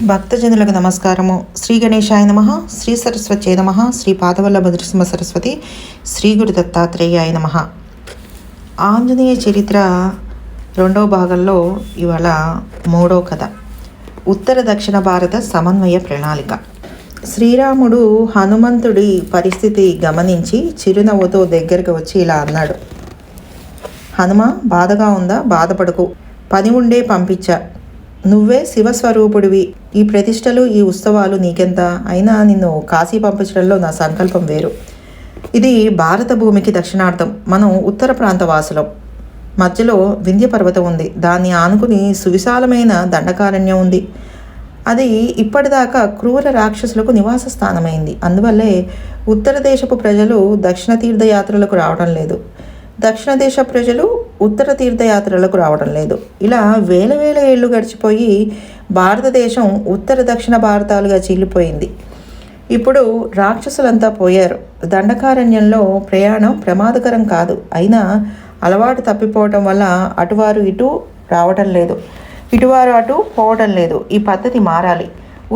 భక్తజనులకు నమస్కారము. శ్రీ గణేశాయ నమః, శ్రీ సరస్వత్యై నమః, శ్రీ పాదవల్లభ నృసింహ సరస్వతి, శ్రీ గురు దత్తాత్రేయాయ నమః. ఆంజనేయ చరిత్ర రెండవ భాగంలో ఇవాళ మూడవ కథ, ఉత్తర దక్షిణ భారత సమన్వయ ప్రణాళిక. శ్రీరాముడు హనుమంతుడి పరిస్థితి గమనించి చిరునవ్వుతో దగ్గరకు వచ్చి ఇలా అన్నాడు: హనుమ, బాధగా ఉందా? బాధపడకు, పని ఉండే పంపించా. నువ్వే శివస్వరూపుడివి. ఈ ప్రతిష్టలు, ఈ ఉత్సవాలు నీకెంత అయినా నిన్ను కాశీ పంపించడంలో నా సంకల్పం వేరు. ఇది భారత భూమికి దక్షిణార్థం. మనం ఉత్తర ప్రాంత వాసులం. మధ్యలో వింధ్య పర్వతం ఉంది. దాన్ని ఆనుకుని సువిశాలమైన దండకారణ్యం ఉంది. అది ఇప్పటిదాకా క్రూర రాక్షసులకు నివాస స్థానమైంది. అందువల్లే ఉత్తర దేశపు ప్రజలు దక్షిణ తీర్థయాత్రలకు రావడం లేదు, దక్షిణ దేశ ప్రజలు ఉత్తర తీర్థయాత్రలకు రావడం లేదు. ఇలా వేల వేల ఏళ్ళు గడిచిపోయి భారతదేశం ఉత్తర దక్షిణ భారతాలుగా చీలిపోయింది. ఇప్పుడు రాక్షసులంతా పోయారు. దండకారణ్యంలో ప్రయాణం ప్రమాదకరం కాదు. అయినా అలవాటు తప్పిపోవటం వల్ల అటువారు ఇటు రావటం లేదు, ఇటువారు అటు పోవటం లేదు. ఈ పద్ధతి మారాలి.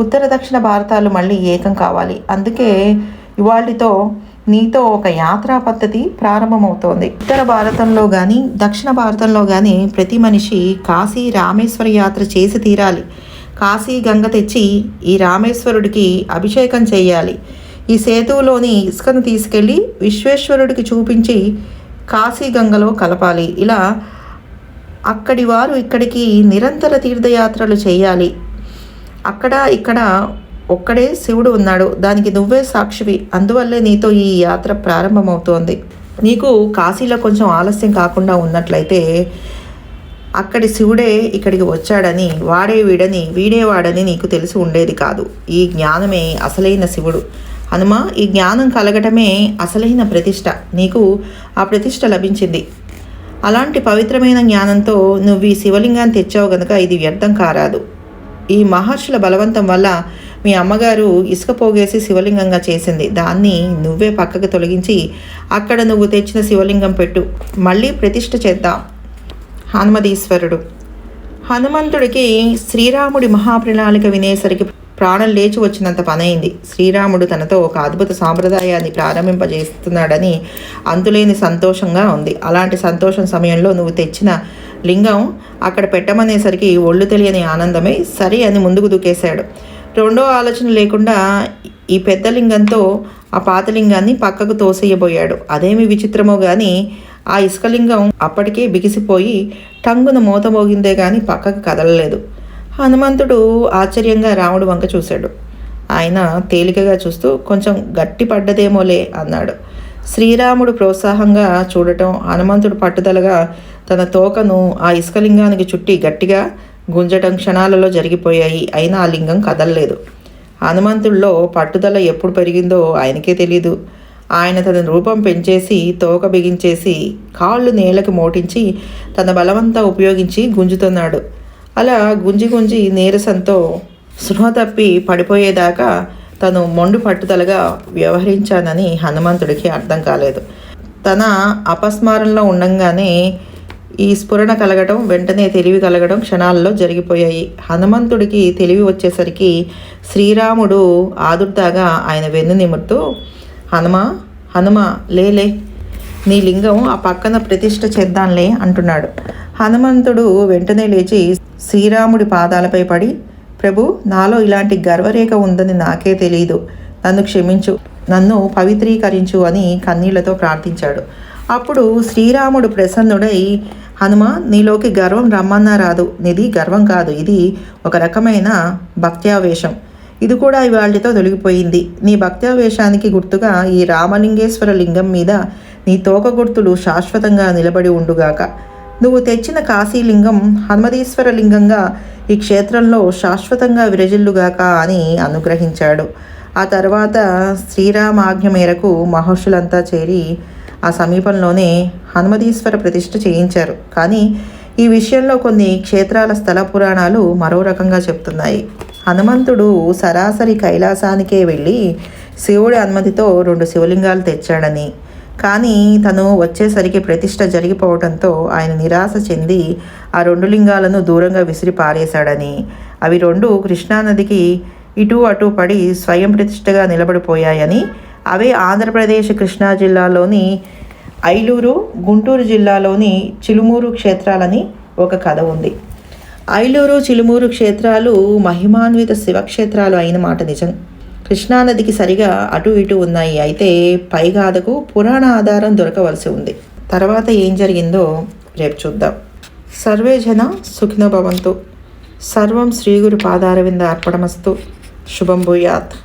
ఉత్తర దక్షిణ భారతాలు మళ్ళీ ఏకం కావాలి. అందుకే ఇవాళతో నీతో ఒక యాత్రా పద్ధతి ప్రారంభమవుతోంది. ఉత్తర భారతంలో కానీ దక్షిణ భారతంలో కానీ ప్రతి మనిషి కాశీ రామేశ్వర యాత్ర చేసి తీరాలి. కాశీ గంగ తెచ్చి ఈ రామేశ్వరుడికి అభిషేకం చేయాలి. ఈ సేతువులోని ఇసుకను తీసుకెళ్ళి విశ్వేశ్వరుడికి చూపించి కాశీ గంగలో కలపాలి. ఇలా అక్కడి వారు ఇక్కడికి నిరంతర తీర్థయాత్రలు చేయాలి. అక్కడ ఇక్కడ ఒక్కడే శివుడు ఉన్నాడు. దానికి నువ్వే సాక్షివి. అందువల్లే నీతో ఈ యాత్ర ప్రారంభమవుతోంది. నీకు కాశీలో కొంచెం ఆలస్యం కాకుండా ఉన్నట్లయితే అక్కడి శివుడే ఇక్కడికి వచ్చాడని, వాడే వీడని, వీడేవాడని నీకు తెలిసి ఉండేది కాదు. ఈ జ్ఞానమే అసలైన శివుడు. హనుమ, ఈ జ్ఞానం కలగటమే అసలైన ప్రతిష్ట. నీకు ఆ ప్రతిష్ట లభించింది. అలాంటి పవిత్రమైన జ్ఞానంతో నువ్వు ఈ శివలింగాన్ని తెచ్చావు గనుక ఇది వ్యర్థం కారాదు. ఈ మహర్షుల బలవంతం వల్ల మీ అమ్మగారు ఇసుక పోగేసి శివలింగంగా చేసింది. దాన్ని నువ్వే పక్కకు తొలగించి అక్కడ నువ్వు తెచ్చిన శివలింగం పెట్టు. మళ్ళీ ప్రతిష్ఠ చేద్దాం. హనుమదీశ్వరుడు. హనుమంతుడికి శ్రీరాముడి మహాప్రణాళిక వినేసరికి ప్రాణం లేచి వచ్చినంత పనైంది. శ్రీరాముడు తనతో ఒక అద్భుత సాంప్రదాయాన్ని ప్రారంభింపజేస్తున్నాడని అంతులేని సంతోషంగా ఉంది. అలాంటి సంతోషం సమయంలో నువ్వు తెచ్చిన లింగం అక్కడ పెట్టమనేసరికి ఒళ్ళు తెలియని ఆనందమై సరే అని ముందుకు దూకేశాడు. రెండో ఆలోచన లేకుండా ఈ పెద్ద లింగంతో ఆ పాతలింగాన్ని పక్కకు తోసేయబోయాడు. అదేమి విచిత్రమో కానీ ఆ ఇసుకలింగం అప్పటికే బిగిసిపోయి టంగున మూత మోగిందే కానీ పక్కకు కదలలేదు. హనుమంతుడు ఆశ్చర్యంగా రాముడు వంక చూశాడు. ఆయన తేలికగా చూస్తూ కొంచెం గట్టి పడ్డదేమోలే అన్నాడు. శ్రీరాముడు ప్రోత్సాహంగా చూడటం, హనుమంతుడు పట్టుదలగా తన తోకను ఆ ఇసుకలింగానికి చుట్టి గట్టిగా గుంజటం క్షణాలలో జరిగిపోయాయి. అయినా ఆ లింగం కదలలేదు. హనుమంతుడిలో పట్టుదల ఎప్పుడు పెరిగిందో ఆయనకే తెలీదు. ఆయన తన రూపం పెంచేసి తోక బిగించేసి కాళ్ళు నేలకు మోటించి తన బలమంతా ఉపయోగించి గుంజుతున్నాడు. అలా గుంజి గుంజి నీరసంతో స్పృహ తప్పి పడిపోయేదాకా తను మొండు పట్టుదలగా వ్యవహరించానని హనుమంతుడికి అర్థం కాలేదు. తన అపస్మారంలో ఉండంగానే ఈ స్ఫురణ కలగడం, వెంటనే తెలివి కలగడం క్షణాల్లో జరిగిపోయాయి. హనుమంతుడికి తెలివి వచ్చేసరికి శ్రీరాముడు ఆదుర్దాగా ఆయన వెన్ను నిమురుతూ, హనుమ హనుమ లేలే, నీ లింగం ఆ పక్కన ప్రతిష్ఠ చేద్దాంలే అంటున్నాడు. హనుమంతుడు వెంటనే లేచి శ్రీరాముడి పాదాలపై పడి, ప్రభు, నాలో ఇలాంటి గర్వరేఖ ఉందని నాకే తెలియదు. నన్ను క్షమించు, నన్ను పవిత్రీకరించు అని కన్నీళ్లతో ప్రార్థించాడు. అప్పుడు శ్రీరాముడు ప్రసన్నుడై, హనుమ, నీలోకి గర్వం రమ్మన్నా రాదు. నీది గర్వం కాదు, ఇది ఒక రకమైన భక్త్యావేశం. ఇది కూడా ఇవాళతో తొలగిపోయింది. నీ భక్త్యావేశానికి గుర్తుగా ఈ రామలింగేశ్వర లింగం మీద నీ తోక గుర్తులు శాశ్వతంగా నిలబడి ఉండుగాక. నువ్వు తెచ్చిన కాశీలింగం హనుమదీశ్వర లింగంగా ఈ క్షేత్రంలో శాశ్వతంగా విరజిల్లుగాక అని అనుగ్రహించాడు. ఆ తర్వాత శ్రీరామాజ్ఞ మేరకు మహర్షులంతా చేరి ఆ సమీపంలోనే హనుమదీశ్వర ప్రతిష్ఠ చేయించారు. కానీ ఈ విషయంలో కొన్ని క్షేత్రాల స్థల పురాణాలు మరో రకంగా చెప్తున్నాయి. హనుమంతుడు సరాసరి కైలాసానికే వెళ్ళి శివుడి అనుమతితో 2 శివలింగాలు తెచ్చాడని, కానీ తను వచ్చేసరికి ప్రతిష్ట జరిగిపోవడంతో ఆయన నిరాశ చెంది ఆ 2 లింగాలను దూరంగా విసిరి పారేశాడని, అవి 2 కృష్ణానదికి ఇటు అటు పడి స్వయం ప్రతిష్టగా నిలబడిపోయాయని, అవే ఆంధ్రప్రదేశ్ కృష్ణా జిల్లాలోని ఐలూరు, గుంటూరు జిల్లాలోని చిలుమూరు క్షేత్రాలని ఒక కథ ఉంది. ఐలూరు, చిలుమూరు క్షేత్రాలు మహిమాన్విత శివక్షేత్రాలు అయిన మాట నిజం. కృష్ణానదికి సరిగా అటు ఇటు ఉన్నాయి. అయితే పైగాదకు పురాణ ఆధారం దొరకవలసి ఉంది. తర్వాత ఏం జరిగిందో రేపు చూద్దాం. సర్వే జన సుఖినో భవంతు. సర్వం శ్రీ గురు పాదారవింద అర్పణమస్తు. శుభం భూయాత్.